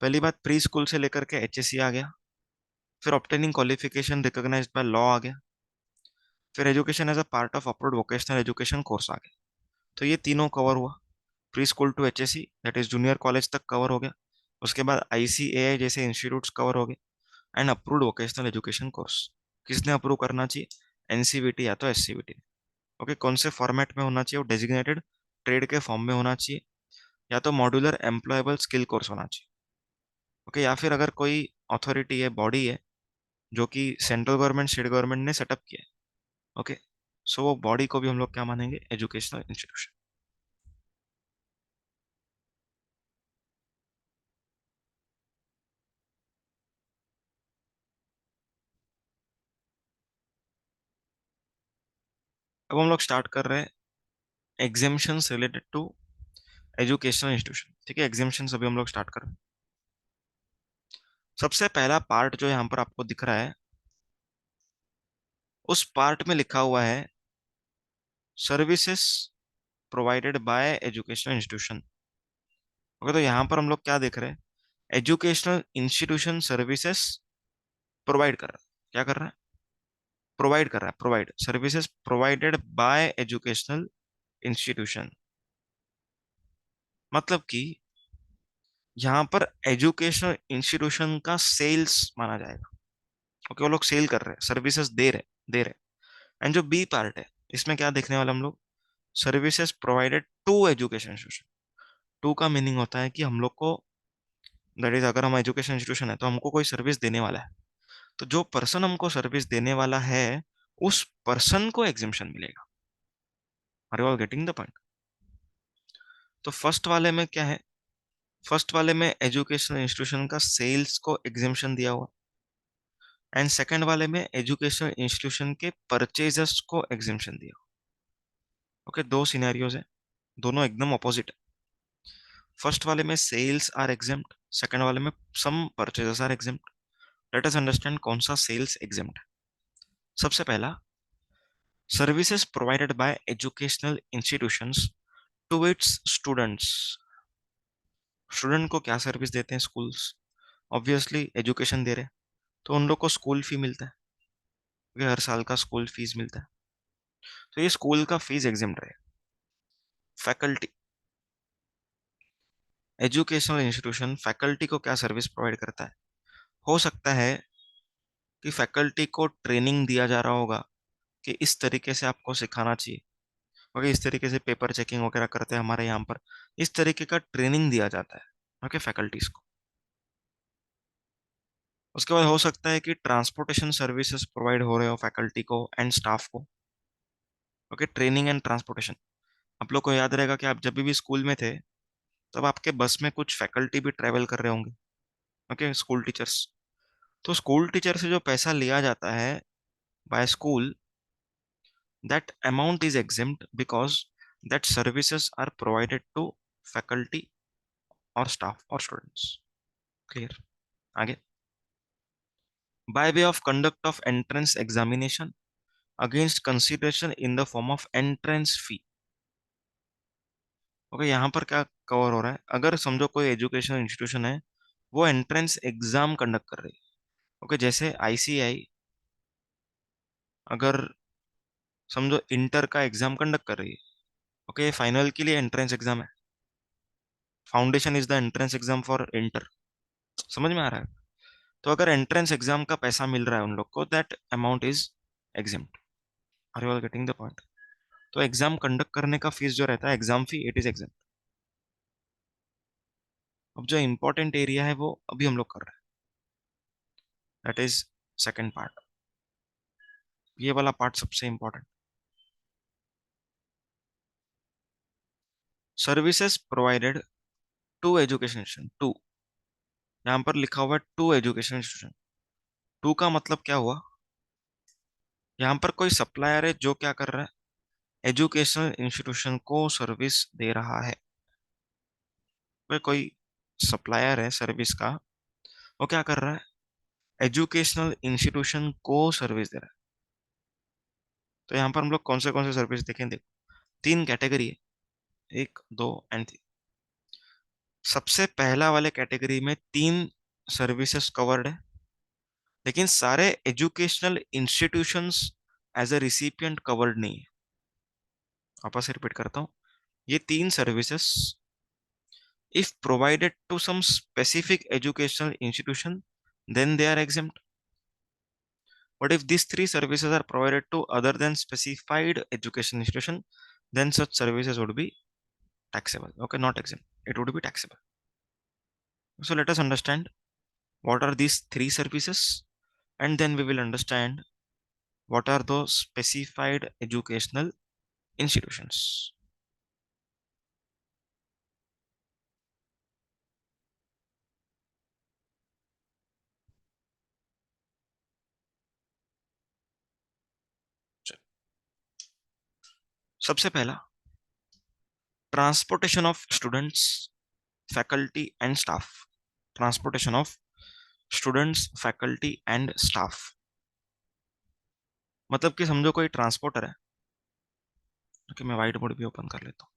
पहली बात, प्री स्कूल से लेकर के एचएससी आ गया, फिर obtaining qualification recognised by law आ गया, फिर education as a part of approved vocational education course आ गया। तो ये तीनों कवर हुआ, pre school to HSC, that is junior college तक कवर हो गया। उसके बाद आईसीएआई जैसे इंस्टीट्यूट्स कवर हो गए, and approved vocational education course. किसने अप्रूव करना चाहिए? एनसीवीटी या तो एससीवीटी। ओके, कौन से फॉर्मेट में होना चाहिए? वो डेजिग्नेटेड ट्रेड के फॉर्म में होना चाहिए, या तो मॉड्यूलर एम्प्लॉयबल स्किल कोर्स होना चाहिए। ओके, या फिर अगर कोई अथॉरिटी है, बॉडी है, जो कि सेंट्रल गवर्नमेंट स्टेट गवर्नमेंट ने सेटअप किया है, ओके, सो वो बॉडी को भी हम लोग क्या मानेंगे? Educational institution. अब हम लोग स्टार्ट कर रहे हैं exemptions related to educational institution. ठीक है, एग्जेम्पशंस अभी हम लोग स्टार्ट कर रहे हैं। सबसे पहला पार्ट जो यहाँ पर आपको दिख रहा है, उस पार्ट में लिखा हुआ है services provided by educational institution. Okay, तो यहाँ पर हम लोग क्या देख रहे हैं? एजुकेशनल इंस्टीट्यूशन सर्विसेज प्रोवाइड कर रहा है। क्या कर रहा है? प्रोवाइड कर रहा है, provide services provided by educational institution. मतलब कि यहाँ पर एजुकेशनल इंस्टीट्यूशन का सेल्स माना जाएगा। ओके, वो लोग सेल कर रहे हैं, सर्विसेज दे रहे। एंड जो बी पार्ट है, इसमें क्या देखने वाले हम लोग? Services provided to education institution. To का मीनिंग होता है कि हम लोग को, दैट इज अगर हम एजुकेशन इंस्टीट्यूशन है तो हमको कोई सर्विस देने वाला है, तो जो पर्सन हमको सर्विस देने वाला है, उस पर्सन को एग्जेम्पशन मिलेगा। Are you all getting the point? तो फर्स्ट वाले में क्या है? फर्स्ट वाले में एजुकेशन इंस्टीट्यूशन का सेल्स को एग्जेम्पशन दिया हुआ, एंड सेकंड वाले में एजुकेशन इंस्टीट्यूशन के परचेजर्स को एग्जेम्पशन दिया। ओके, दो सिनेरियोज है, दोनों एकदम ऑपोजिट है। फर्स्ट वाले में सेल्स आर एग्जेम्प्ट, सेकंड वाले में some purchasers are exempt. Let us understand कौन सा सेल्स एग्जेम्प्ट है। सबसे पहला, services provided by educational institutions to its students. Student को क्या सर्विस देते हैं स्कूल्स? ऑब्वियसली एजुकेशन दे रहे हैं, तो उन लोग को स्कूल फी मिलता है, क्योंकि हर साल का स्कूल फीस मिलता है। तो ये स्कूल का फीस एग्जेम्प्ट रहे। फैकल्टी, एजुकेशनल इंस्टीट्यूशन फैकल्टी को क्या सर्विस प्रोवाइड करता है? हो सकता है कि फैकल्टी को ट्रेनिंग दिया जा रहा होगा कि इस तरीके से आपको सिखाना चाहिए। ओके, इस तरीके से पेपर चेकिंग वगैरह करते हैं हमारे यहाँ पर, इस तरीके का ट्रेनिंग दिया जाता है, ओके, फैकल्टीज को। उसके बाद हो सकता है कि ट्रांसपोर्टेशन सर्विसेज प्रोवाइड हो रहे हो फैकल्टी को एंड स्टाफ को। Okay, training and transportation. आप लोग को याद रहेगा कि आप जब भी स्कूल में थे, तब आपके बस में कुछ फैकल्टी भी ट्रेवल कर रहे होंगे, ओके, स्कूल टीचर्स। तो स्कूल टीचर से जो पैसा लिया जाता है by school, that amount is exempt because that services are provided to faculty or staff or students. Clear? आगे, by way of conduct of entrance examination against consideration in the form of entrance fee। Okay, यहाँ पर क्या cover हो रहा है? अगर समझो कोई एजुकेशन इंस्टीट्यूशन है, वो एंट्रेंस एग्जाम कंडक्ट कर रही है, ओके, जैसे आईसीआई अगर समझो इंटर का एग्जाम कंडक्ट कर रही है, ओके, फाइनल के लिए एंट्रेंस एग्जाम है, foundation is the entrance exam for inter. समझ में आ रहा है? तो अगर एंट्रेंस एग्जाम का पैसा मिल रहा है उन लोग को, that amount is exempt. Are you all getting the point? तो एग्जाम कंडक्ट करने का फीस जो रहता है, exam fee, it is exempt. अब जो इंपॉर्टेंट एरिया है वो अभी हम लोग कर रहे हैं। That is second part. ये वाला पार्ट सबसे important. Services provided to education institution, to, यहाँ पर लिखा हुआ है टू एजुकेशन इंस्टीट्यूशन। टू का मतलब क्या हुआ? यहाँ पर कोई सप्लायर है जो क्या कर रहा है, एजुकेशनल इंस्टीट्यूशन को सर्विस दे रहा है। कोई सप्लायर है सर्विस का, वो क्या कर रहा है, एजुकेशनल इंस्टीट्यूशन को सर्विस दे रहा है। तो यहाँ पर हम लोग कौन से सर्विस देखें, देखो तीन कैटेगरी है, एक दो एंड तीन। सबसे पहला वाले कैटेगरी में तीन सर्विसेज कवर्ड है, लेकिन सारे educational institutions as a recipient covered नहीं है। वापस रिपीट करता हूँ, ये तीन services if provided to some specific educational institution, then they are exempt. But if these three services are provided to other than specified education institution, then such services would be taxable. Okay, not exempt. It would be taxable. So let us understand what are these three services, and then we will understand what are those specified educational institutions. सबसे पहला, transportation of students, faculty and staff. Transportation of students, faculty and staff, मतलब कि समझो कोई transporter है। Okay, मैं white board भी open कर लेता हूँ।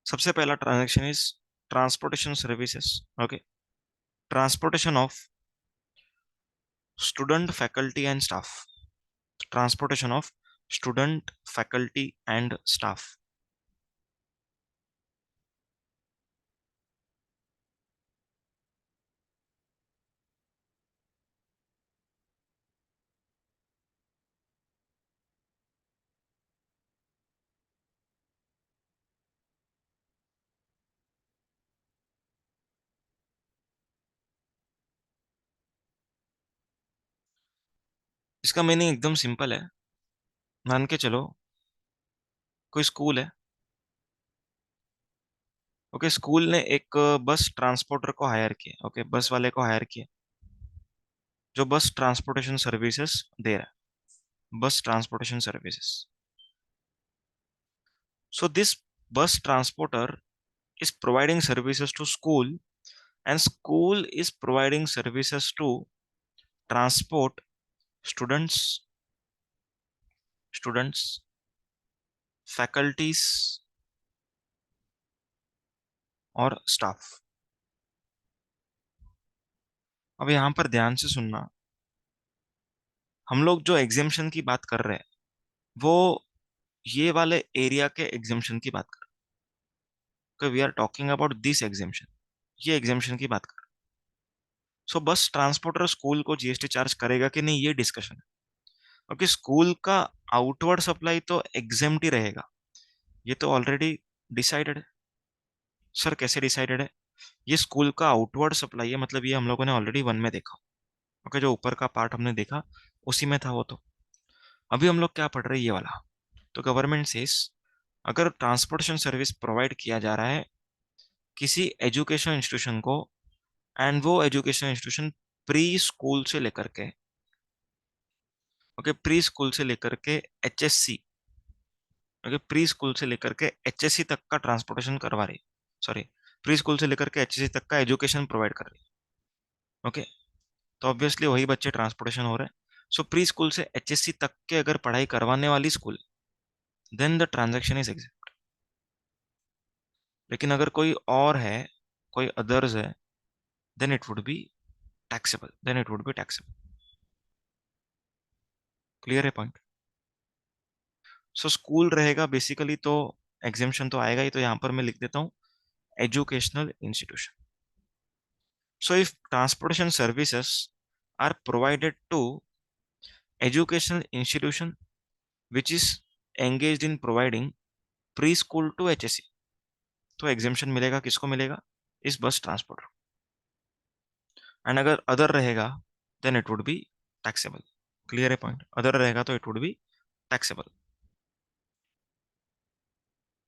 सबसे पहला transaction is transportation services. Okay, transportation of student, faculty and staff. Transportation of student, faculty and staff. इसका मीनिंग एकदम सिंपल है। मान के चलो कोई स्कूल है। ओके, स्कूल ने एक बस ट्रांसपोर्टर को हायर किया। ओके, बस वाले को हायर किया जो बस ट्रांसपोर्टेशन सर्विसेज दे रहा है, बस ट्रांसपोर्टेशन सर्विसेज। सो दिस बस transporter is providing services to school, and school is providing services to transport students, faculties और staff। अब यहां पर ध्यान से सुनना, हम लोग जो एग्जेम्पशन की बात कर रहे हैं वो ये वाले एरिया के एग्जेम्पशन की बात कर रहे हैं। We are talking about this exemption, ये एग्जेम्पशन की बात कर रहे हैं। सो बस ट्रांसपोर्टर स्कूल को जीएसटी चार्ज करेगा कि नहीं, ये डिस्कशन है। क्योंकि स्कूल का आउटवर्ड सप्लाई तो एग्जेम्प्ट ही रहेगा, ये तो ऑलरेडी डिसाइडेड है। सर कैसे डिसाइडेड है? ये स्कूल का आउटवर्ड सप्लाई है, मतलब ये हम लोगों ने ऑलरेडी वन में देखा। ओके, जो ऊपर का पार्ट हमने देखा उसी में था वो तो। अभी हम लोग क्या पढ़ रहे हैं, ये वाला। तो गवर्नमेंट सेस, अगर ट्रांसपोर्टेशन सर्विस प्रोवाइड किया जा रहा है किसी एजुकेशन इंस्टीट्यूशन को, एंड वो एजुकेशन इंस्टीट्यूशन प्री स्कूल से लेकर के, ओके, प्री स्कूल से लेकर के एचएससी, ओके, प्री स्कूल से लेकर के एचएससी तक का ट्रांसपोर्टेशन करवा रही, सॉरी, प्री स्कूल से लेकर के एचएससी तक का एजुकेशन प्रोवाइड कर रही है। ओके, तो ऑब्वियसली वही बच्चे ट्रांसपोर्टेशन हो रहे हैं। सो प्री स्कूल से एचएससी तक के अगर पढ़ाई करवाने वाली school, then the transaction is exit. लेकिन अगर कोई और है, कोई अदर्स है, then it would be taxable, then it would be taxable. Clear है पॉइंट? सो स्कूल रहेगा बेसिकली, तो एग्जेम्पशन तो आएगा ही, तो यहाँ पर मैं लिख देता हूँ educational institution. So if transportation services are provided to educational institution which is engaged in providing pre school to HSC, तो एग्जेम्पशन मिलेगा, किसको मिलेगा? इस बस ट्रांसपोर्टर. एंड अगर अदर रहेगा then it would be taxable. Clear है point? Other रहेगा तो इट वुड बी टैक्सेबल.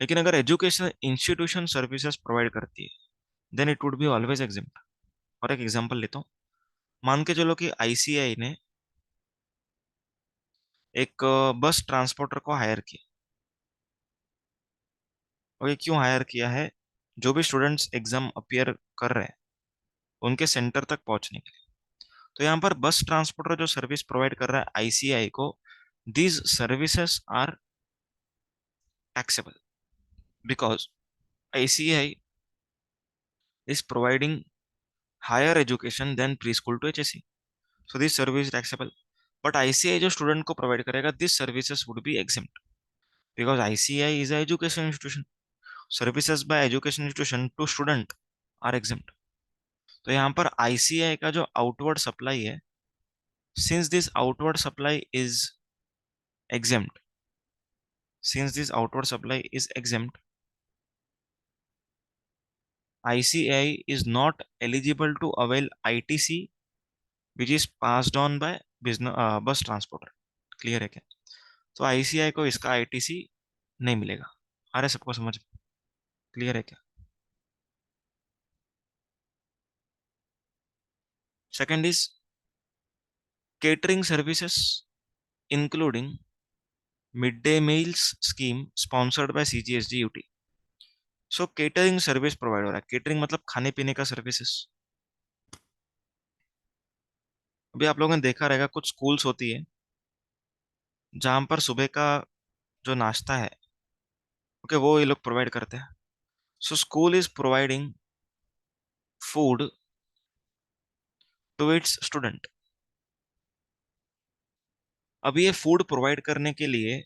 लेकिन अगर एजुकेशन इंस्टीट्यूशन सर्विसेज प्रोवाइड करती है then it would be always exempt. और एक एग्जांपल लेता हूँ. मान के चलो कि ICAI ने एक बस ट्रांसपोर्टर को हायर किया. और ये क्यों हायर किया है? जो भी स्टूडेंट्स एग्जाम अपियर कर रहे हैं उनके सेंटर तक पहुंचने के लिए. तो यहाँ पर बस ट्रांसपोर्टर जो सर्विस प्रोवाइड कर रहा है ICAI को, these services are taxable because ICAI is providing higher education than preschool to HSC. So this service is taxable. But ICAI जो स्टूडेंट को प्रोवाइड करेगा, this services would B exempt because ICAI is a education institution. Services by education institution to student are exempt. तो यहाँ पर ICAI का जो outward supply है, since this outward supply is exempt, since this outward supply is exempt, ICAI is not eligible to avail ITC which is passed on by business bus transporter. Clear है क्या? तो ICAI को इसका ITC नहीं मिलेगा. आ रहा है सबको समझ में? क्लियर है क्या? Second is catering services including mid day meals scheme sponsored by CGSD UT. So catering service provide हो रहा है. केटरिंग मतलब खाने पीने का सर्विसेज. अभी आप लोगों ने देखा रहेगा कुछ स्कूल्स होती है जहां पर सुबह का जो नाश्ता है, ओके, वो ये लोग प्रोवाइड करते हैं. So school is providing food to its student. अब ये फूड प्रोवाइड करने के लिए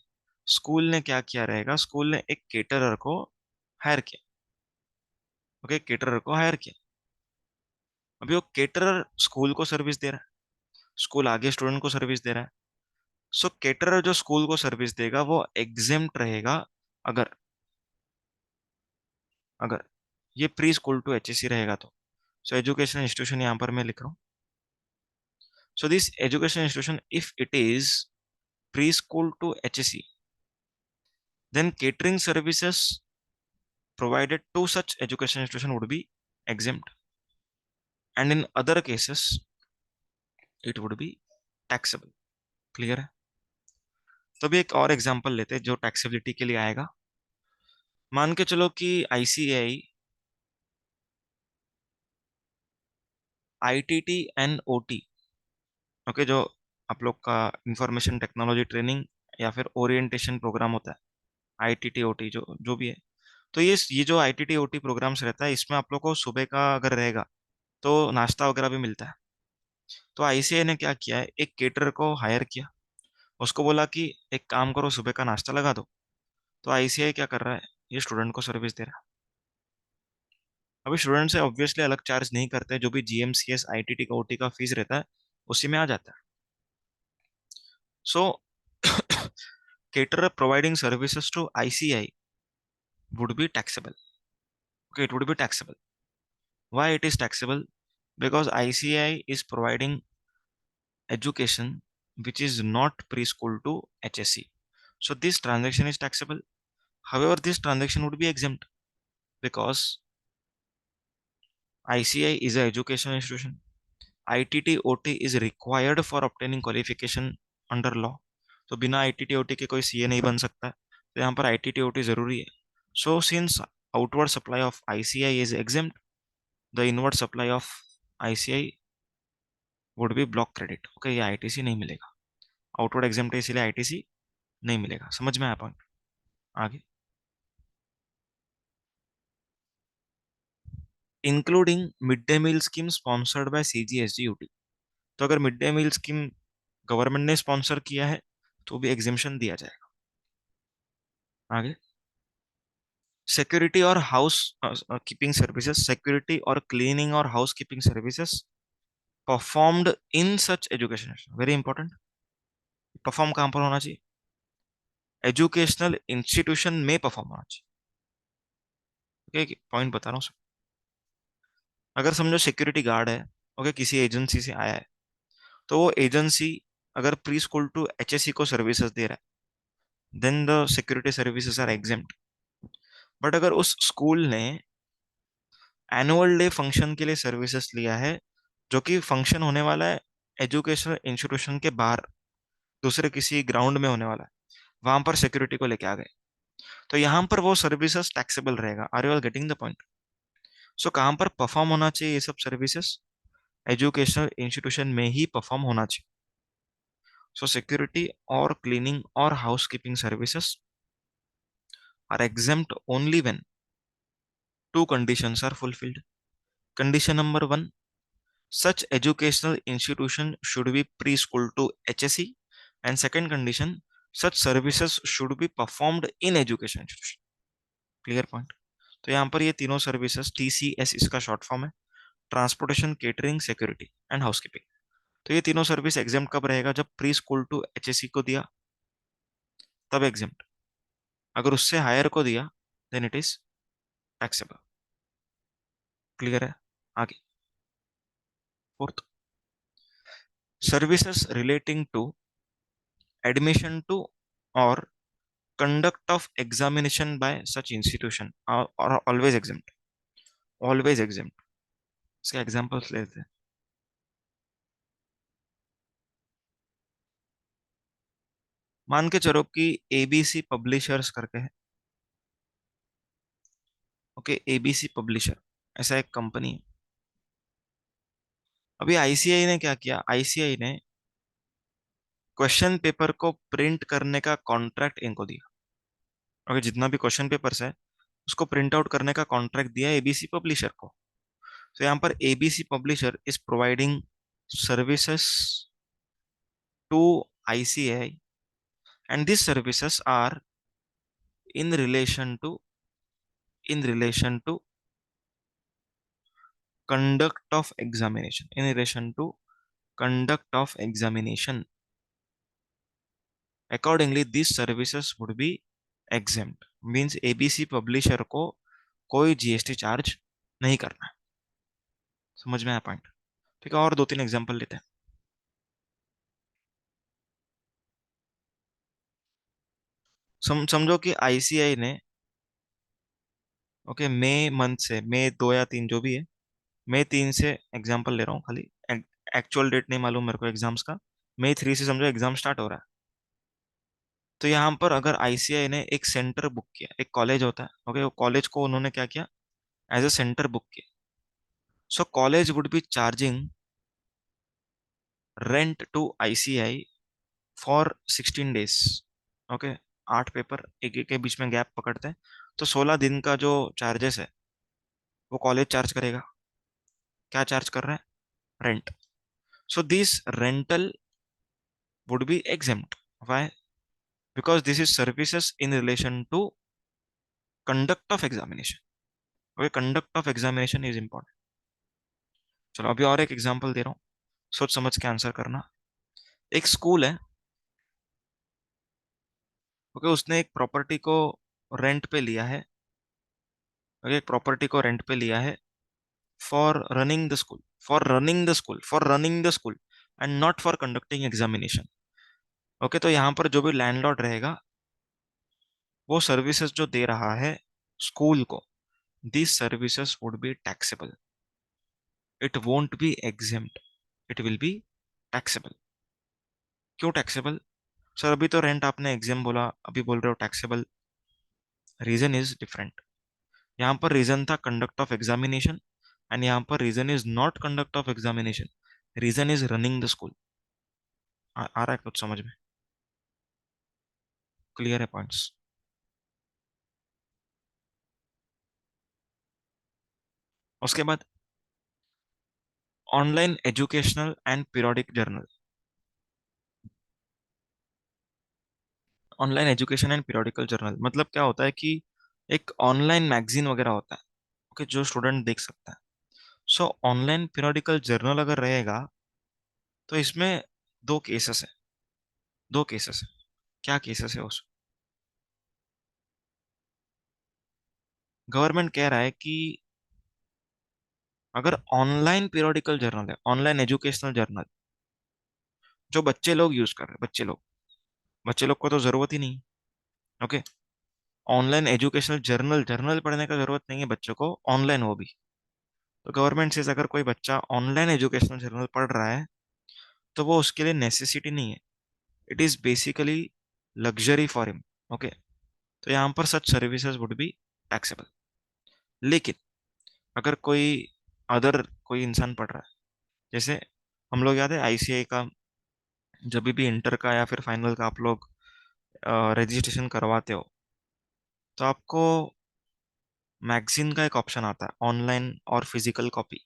स्कूल ने क्या किया रहेगा? स्कूल ने एक केटरर को हायर किया. ओके, केटरर को हायर किया. अभी वो केटरर स्कूल को सर्विस दे रहा है, स्कूल आगे स्टूडेंट को सर्विस दे रहा है. सो केटरर जो स्कूल को सर्विस देगा वो एग्जेम्प्ट रहेगा अगर अगर ये प्री स्कूल टू HSC रहेगा तो. सो एजुकेशन इंस्टीट्यूशन यहाँ पर मैं लिख रहा हूँ. So this education institution if it is pre school to HSC then catering services provided to such education institution would be exempt, and in other cases it would be taxable. Clear है? तो अभी एक और example लेते हैं जो taxability के लिए आएगा. मान के चलो कि ICAI ITT and OT, okay, जो आप लोग का इंफॉर्मेशन टेक्नोलॉजी ट्रेनिंग या फिर ओरिएंटेशन प्रोग्राम होता है, ITT OT जो जो भी है. तो ये जो ITT OT प्रोग्राम्स रहता है, इसमें आप लोग को सुबह का अगर रहेगा तो नाश्ता वगैरह भी मिलता है. तो ICAI ने क्या किया है, एक केटर को हायर किया. उसको बोला कि एक काम करो, सुबह का नाश्ता लगा दो. तो ICAI क्या कर रहा है? ये स्टूडेंट को सर्विस दे रहा है. अभी स्टूडेंट से ऑब्वियसली अलग चार्ज नहीं करते, जो भी GMCS ITT का OT का फीस रहता है उसी में आ जाता है. सो caterer providing services to ICAI would be taxable. Okay, it would be taxable. Why it is taxable? Because ICAI is providing education which is not preschool to HSC. So this transaction is taxable. However, this transaction would be exempt because ICAI is an education institution. ITT-OT is required for obtaining qualification under law. तो बिना ITT-OT के कोई CA नहीं बन सकता है. तो यहाँ पर ITT-OT जरूरी है. So since outward supply of ICAI is exempt, the inward supply of ICAI would be block credit. Okay, ये ITC नहीं मिलेगा. आउटवर्ड एग्जेम्प्ट है इसीलिए ITC नहीं मिलेगा. समझ में आया पॉइंट? आगे including mid day meal scheme sponsored by CGSD UT. तो अगर mid day meal scheme government ने स्पॉन्सर किया है तो भी एग्जेम्पशन दिया जाएगा। आगे, सिक्योरिटी और हाउस कीपिंग सर्विसेज, सिक्योरिटी और क्लीनिंग और housekeeping services performed in such education, very important. Perform कहां पर होना चाहिए? एजुकेशनल इंस्टीट्यूशन में परफॉर्म होना चाहिए। ओके, पॉइंट बता रहा हूँ। अगर समझो सिक्योरिटी गार्ड है, ओके, किसी एजेंसी से आया है, तो वो एजेंसी अगर प्री स्कूल टू एचएससी को सर्विसेज दे रहा है, then the security services are exempt. But अगर उस स्कूल ने एनुअल डे फंक्शन के लिए सर्विसेज लिया है, जो कि फंक्शन होने वाला है एजुकेशनल इंस्टीट्यूशन के बाहर, दूसरे किसी ग्राउंड में होने वाला है, वहां पर सिक्योरिटी को लेके आ गए, तो यहाँ पर वो सर्विसेज टैक्सेबल रहेगा। Are you all getting the point? So कहाँ पर परफॉर्म होना चाहिए ये सब सर्विसेज? एजुकेशनल इंस्टीट्यूशन में ही परफॉर्म होना चाहिए। सो सिक्योरिटी और क्लीनिंग और housekeeping services are exempt only when two conditions are fulfilled. Condition number one, such educational institution should be preschool to HSE. And second condition, such services should be performed in education institution. Clear point? तो यहाँ पर ये तीनों services, TCS इसका short form है, transportation, catering, security and housekeeping. तो ये तीनों सर्विस एग्जाम कब रहेगा? जब प्री स्कूल टू HSE को दिया तब एग्जाम। अगर उससे हायर को दिया then it is taxable. Clear है? आगे, fourth, services relating to admission to और conduct of examination by such institution are always exempt, always exempt। इसके एग्जांपल्स लेते हैं। मान के चलो कि ABC पब्लिशर्स करके है, ओके, ABC पब्लिशर ऐसा एक कंपनी है। अभी ICAI ने क्या किया? ICAI ने क्वेश्चन पेपर को प्रिंट करने का कॉन्ट्रैक्ट इनको दिया। ओके, जितना भी क्वेश्चन पेपर्स है उसको प्रिंट आउट करने का कॉन्ट्रैक्ट दिया ABC पब्लिशर को। तो यहाँ पर ABC publisher is providing services to ICAI, and these services are in relation to in relation to conduct of examination, in relation to conduct of examination. Accordingly these services would be exempt, means ABC publisher को कोई GST charge नहीं करना है। समझ में आया point? ठीक है, और दो तीन एग्जांपल लेते हैं। समझो कि ICAI ने, ओके, मई मंथ से, मई 2 या 3 जो भी है, मई 3 से एग्जांपल ले रहा हूँ खाली, एक्चुअल डेट नहीं मालूम मेरे को एग्जाम्स का। मई 3 से समझो एग्जाम स्टार्ट हो रहा है। तो यहाँ पर अगर ICAI ने एक सेंटर बुक किया, एक कॉलेज होता है, ओके, वो कॉलेज को उन्होंने क्या किया? एज अ सेंटर बुक किया। So college would be charging rent to ICAI for 16 days. Okay, 8 paper एक एक के बीच में गैप पकड़ते हैं, तो 16 दिन का जो चार्जेस है वो कॉलेज चार्ज करेगा। क्या चार्ज कर रहा है? Rent. So this rental would be exempt. Why? Because this is services in relation to conduct of examination. Okay, conduct of examination is important. चलो अभी और एक एग्जांपल दे रहा हूँ, सोच समझ के आंसर करना। एक स्कूल है, ओके, उसने एक प्रॉपर्टी को रेंट पे लिया है। ओके, एक प्रॉपर्टी को रेंट पे लिया है for running the school, for running the school, for running the school, and not for conducting examination. Okay, तो यहाँ पर जो भी लैंडलॉर्ड रहेगा वो सर्विसेज जो दे रहा है स्कूल को, these services would be taxable. It won't be exempt. It will be taxable. क्यों टैक्सेबल? सर अभी तो रेंट आपने एग्जाम बोला, अभी बोल रहे हो टैक्सेबल। Reason is different. यहाँ पर रीजन था कंडक्ट ऑफ एग्जामिनेशन, एंड यहाँ पर reason is not conduct of examination, reason is running the school. आ रहा है कुछ समझ में? क्लियर है पॉइंट्स? उसके बाद online educational and periodic journal. Online education and periodical journal मतलब क्या होता है कि एक ऑनलाइन मैगजीन वगैरह होता है, ओके, जो स्टूडेंट देख सकता है। सो ऑनलाइन पीरियोडिकल जर्नल अगर रहेगा तो इसमें दो केसेस है, दो केसेस है। क्या केसेस है उस, गवर्नमेंट कह रहा है कि अगर ऑनलाइन पीरियोडिकल जर्नल है, ऑनलाइन एजुकेशनल जर्नल जो बच्चे लोग यूज कर रहे हैं, बच्चे लोग को तो जरूरत ही नहीं, okay, online educational journal, journal पढ़ने का जरूरत नहीं है बच्चों को, ऑनलाइन वो भी। तो गवर्नमेंट से अगर कोई बच्चा ऑनलाइन एजुकेशनल जर्नल पढ़ रहा है तो वो उसके लिए नेसेसिटी नहीं है, it is basically luxury for him, okay. तो यहाँ पर such services would be taxable. लेकिन अगर कोई अदर कोई इंसान पढ़ रहा है, जैसे हम लोग याद है आईसीआई का, जब भी इंटर का या फिर फाइनल का आप लोग रजिस्ट्रेशन करवाते हो तो आपको मैगजीन का एक ऑप्शन आता है, ऑनलाइन और फिजिकल कॉपी।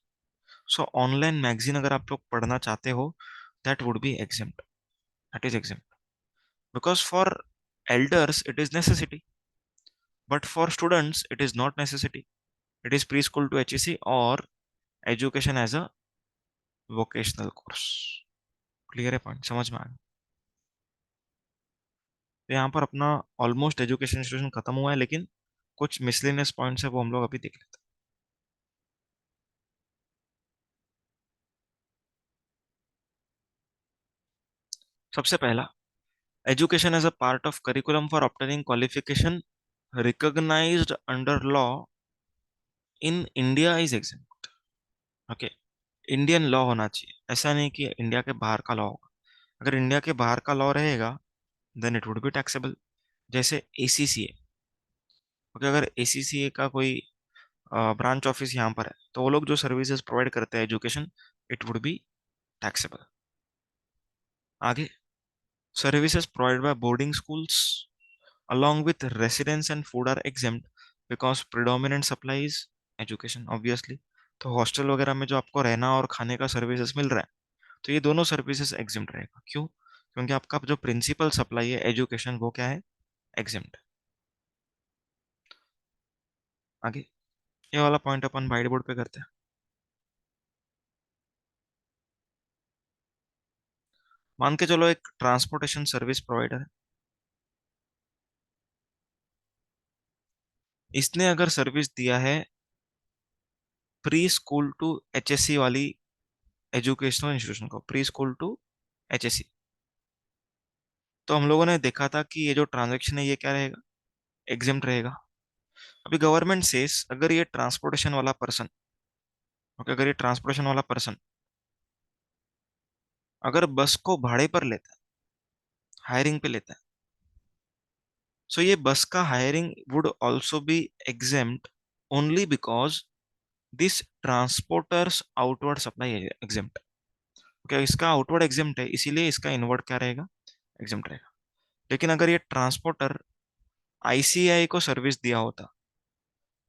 सो ऑनलाइन मैगजीन अगर आप लोग पढ़ना चाहते हो, that would be exempt, that is exempt, because for elders it is necessity, but for students it is not necessity. It is preschool to HEC or education as a vocational course. Clear है point, समझ में आ गया? तो यहाँ पर अपना almost education institution खत्म हुआ है, लेकिन कुछ मिसलेनियस पॉइंट्स है वो हम लोग अभी देख लेते हैं। सबसे पहला, education as a part of curriculum for obtaining qualification recognized under law in India is exempt, okay. Indian law होना चाहिए, ऐसा नहीं कि इंडिया के बाहर का लॉ होगा। अगर इंडिया के बाहर का लॉ रहेगा then it would be taxable. जैसे एसीसीए, ओके, अगर एसीसीए का कोई ब्रांच ऑफिस यहाँ पर है तो वो लोग जो सर्विसेज प्रोवाइड करते हैं education, it would be taxable. आगे, services provide by boarding schools along with residence and food are exempt because predominant supply is education obviously। तो हॉस्टल वगैरह में जो आपको रहना और खाने का सर्विसेज मिल रहा है तो ये दोनों सर्विसेज एग्जिम्ट रहेगा। क्यों? क्योंकि आपका जो प्रिंसिपल सप्लाई है एजुकेशन वो क्या है, एग्जिम्ट। आगे, ये वाला पॉइंट अपन वाइट बोर्ड पे करते हैं। मान के चलो एक ट्रांसपोर्टेशन सर्विस प्रोवाइडर है, इसने अगर सर्विस दिया है प्री स्कूल टू एचएससी वाली एजुकेशनल इंस्टीट्यूशन को, प्री स्कूल टू एचएससी, तो हम लोगों ने देखा था कि ये जो ट्रांजैक्शन है ये क्या रहेगा, एग्जिम्ट रहेगा। अभी गवर्नमेंट सेस अगर ये ट्रांसपोर्टेशन वाला पर्सन, ओके, अगर ये ट्रांसपोर्टेशन वाला पर्सन अगर बस को भाड़े पर लेता है, हायरिंग पे लेता है, सो ये बस का hiring would also be exempt only because this transporters outward supply exempt. Okay, इसका आउटवर्ड एग्जेम्प्ट है इसीलिए इसका इनवर्ड क्या रहेगा, एग्जेम्प्ट रहेगा। लेकिन अगर ये ट्रांसपोर्टर आईसीआई को सर्विस दिया होता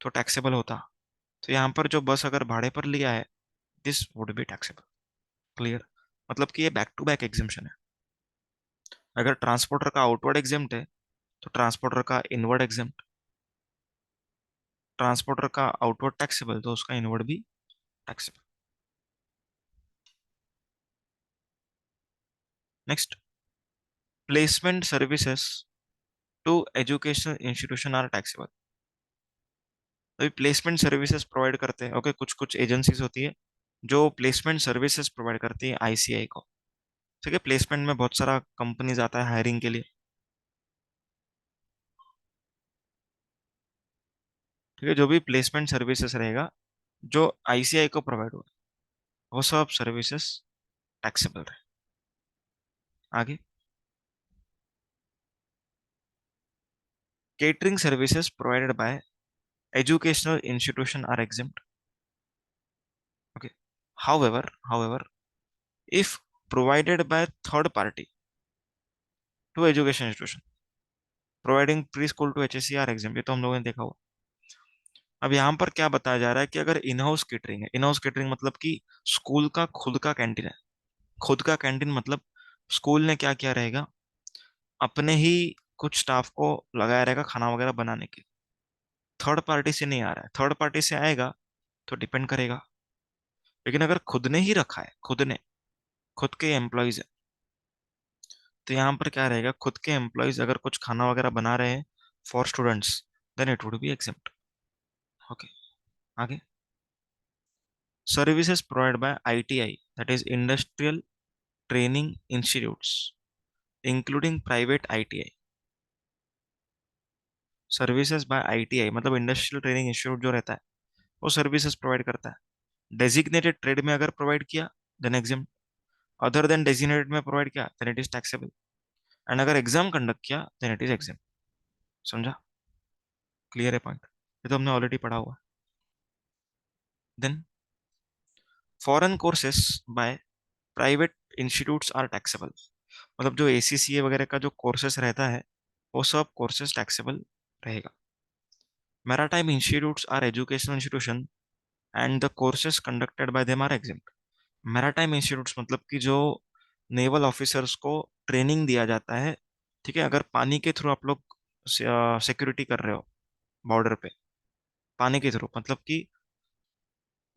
तो टैक्सेबल होता। तो यहाँ पर जो बस अगर भाड़े पर लिया है, this would be taxable. Clear? मतलब कि ये बैक टू बैक एग्जेम्पशन है। अगर ट्रांसपोर्टर का आउटवर्ड एग्जेम्प्ट है तो ट्रांसपोर्टर का इनवर्ड एग्जेम्प्ट, ट्रांसपोर्टर का आउटवर्ड टैक्सेबल तो उसका इनवर्ड भी taxable. Next, placement services to educational institution are taxable. अभी प्लेसमेंट सर्विसेज प्रोवाइड करते हैं, ओके, कुछ कुछ एजेंसीज होती है जो प्लेसमेंट सर्विसेज प्रोवाइड करती है आईसीआई को। ठीक है, प्लेसमेंट में बहुत सारा कंपनीज आता है हायरिंग के लिए। ठीक है, जो भी प्लेसमेंट सर्विसेज रहेगा जो आईसीआई को प्रोवाइड हो, वो सब सर्विसेज टैक्सेबल रहे। आगे, catering services provided bye educational institution are exempt, okay, however if provided by third party to education institution providing preschool to HSC are exempt, ये तो हम लोगों ने देखा हुआ। अब यहाँ पर क्या बताया जा रहा है कि अगर इन हाउस केटरिंग है, इन हाउस केटरिंग मतलब कि स्कूल का खुद का कैंटीन है। खुद का कैंटीन मतलब स्कूल ने क्या किया रहेगा, अपने ही कुछ स्टाफ को लगाया रहेगा खाना वगैरह बनाने के। थर्ड पार्टी से नहीं आ रहा है, थर्ड पार्टी से आएगा तो डिपेंड करेगा। लेकिन अगर खुद ने ही रखा है, खुद ने, खुद के एम्प्लॉयज है, तो यहाँ पर क्या रहेगा, खुद के एम्प्लॉयज अगर कुछ खाना वगैरह बना रहे हैं for students, then it would be exempt. Okay, आगे। Services provide by ITI, that is industrial training institutes, including private ITI. Services by ITI मतलब इंडस्ट्रियल ट्रेनिंग इंस्टीट्यूट जो रहता है वो सर्विसेज प्रोवाइड करता है। डेजिग्नेटेड ट्रेड में अगर प्रोवाइड किया then exam, other than designated में प्रोवाइड किया then it is taxable, and अगर एग्जाम कंडक्ट किया देन इट इज एग्जाम। समझा? क्लियर है पॉइंट? ये तो हमने ऑलरेडी पढ़ा हुआ है। Then foreign courses by private institutes are taxable, मतलब जो एसीसीए वगैरह का जो कोर्सेस रहता है वो सब कोर्सेस टैक्सेबल रहेगा। Maritime institutes are educational institution and the courses conducted by them are exempt. Maritime institutes मतलब कि जो नेवल ऑफिसर्स को ट्रेनिंग दिया जाता है, ठीक है, अगर पानी के थ्रू आप लोग सिक्योरिटी कर रहे हो बॉर्डर पे, पानी के थ्रू मतलब कि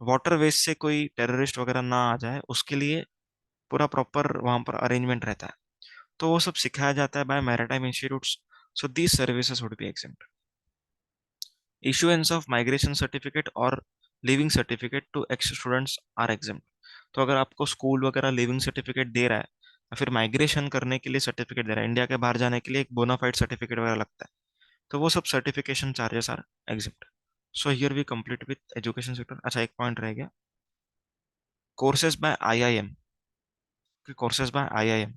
वाटरवेज से कोई टेररिस्ट वगैरह ना आ जाए, उसके लिए पूरा प्रॉपर वहां पर अरेंजमेंट रहता है, तो वो सब सिखाया जाता है by maritime institutes. So these services would be exempt. Issuance of migration certificate और leaving certificate to ex students are exempt. तो अगर आपको स्कूल वगैरह लिविंग सर्टिफिकेट दे रहा है या फिर माइग्रेशन करने के लिए सर्टिफिकेट दे रहा है, इंडिया के बाहर जाने के लिए एक बोनाफाइड सर्टिफिकेट वगैरह लगता है, तो वो सब certification charges are exempt. So here we complete with education sector. अच्छा, एक पॉइंट रह गया, courses by IIM. Courses by IIM,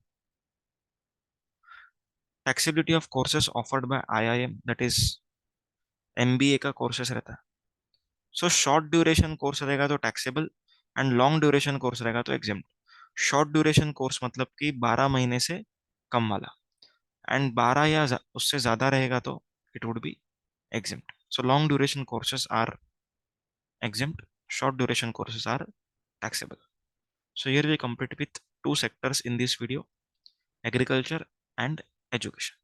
taxability of courses offered by IIM, that is MBA का कोर्सेज रहता है। सो शॉर्ट ड्यूरेशन कोर्स रहेगा तो taxable, and long duration course रहेगा तो एग्जिम्प्ट। शॉर्ट ड्यूरेशन कोर्स मतलब कि 12 महीने से कम वाला, एंड 12 या उससे ज्यादा रहेगा तो it would B exempt. So long duration courses are exempt, short duration courses are taxable. So here we complete with two sectors in this video, agriculture and education.